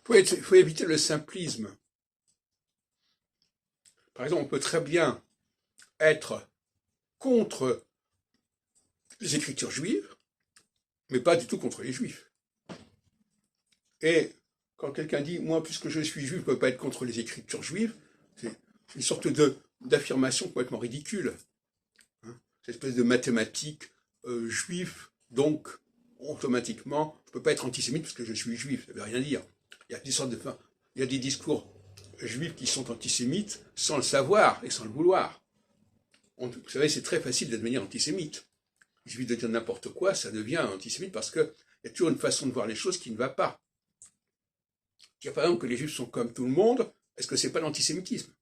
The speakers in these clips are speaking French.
faut éviter le simplisme. Par exemple, on peut très bien être contre les écritures juives, mais pas du tout contre les juifs. Et quand quelqu'un dit, moi, puisque je suis juif, je ne peux pas être contre les écritures juives, c'est une sorte d'affirmation complètement ridicule. Hein, cette espèce de mathématique juif, donc automatiquement, je ne peux pas être antisémite parce que je suis juif, ça ne veut rien dire. Il y a il y a des discours juifs qui sont antisémites sans le savoir et sans le vouloir. Vous savez, c'est très facile de devenir antisémite. Il suffit de dire n'importe quoi, ça devient antisémite parce qu'il y a toujours une façon de voir les choses qui ne va pas. Dire par exemple que les juifs sont comme tout le monde, est-ce que c'est pas l'antisémitisme?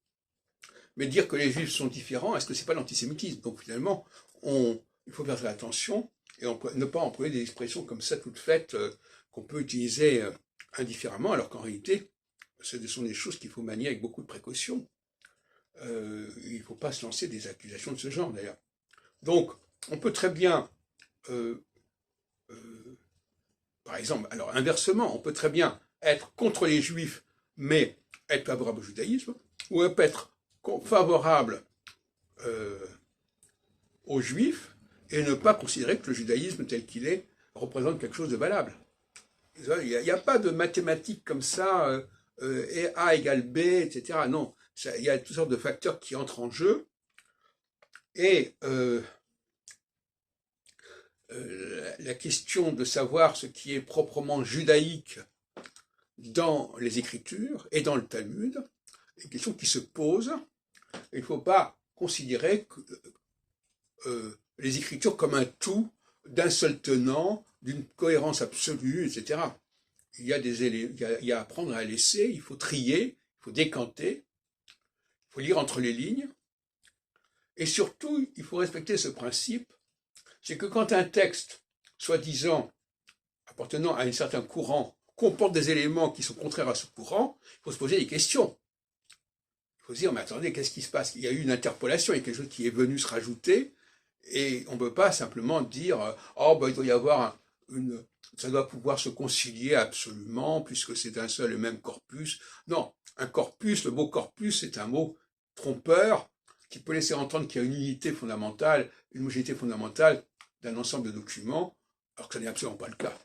Mais dire que les juifs sont différents, est-ce que c'est pas l'antisémitisme? Donc finalement, il faut faire attention et ne pas employer des expressions comme ça toutes faites qu'on peut utiliser indifféremment, alors qu'en réalité, ce sont des choses qu'il faut manier avec beaucoup de précaution. Il ne faut pas se lancer des accusations de ce genre d'ailleurs. Donc, on peut très bien, par exemple, alors inversement, on peut très bien être contre les juifs, mais être favorable au judaïsme, ou on peut être favorable aux juifs et ne pas considérer que le judaïsme tel qu'il est représente quelque chose de valable. Il n'y a pas de mathématiques comme ça, A égale B, etc. Non, il y a toutes sortes de facteurs qui entrent en jeu. Et la question de savoir ce qui est proprement judaïque dans les Écritures et dans le Talmud est une question qui se pose. Il ne faut pas considérer les Écritures comme un tout d'un seul tenant, d'une cohérence absolue, etc. Il y a à apprendre à laisser, il faut trier, il faut décanter, il faut lire entre les lignes. Et surtout, il faut respecter ce principe, c'est que quand un texte, soi-disant appartenant à un certain courant, comporte des éléments qui sont contraires à ce courant, il faut se poser des questions. Il faut se dire, mais attendez, qu'est-ce qui se passe? Il y a eu une interpolation, il y a quelque chose qui est venu se rajouter, et on ne peut pas simplement dire, oh, ben, il doit y avoir ça doit pouvoir se concilier absolument, puisque c'est un seul et même corpus. Non, un corpus, le mot corpus, c'est un mot trompeur, qui peut laisser entendre qu'il y a une unité fondamentale, une homogénéité fondamentale d'un ensemble de documents, alors que ce n'est absolument pas le cas.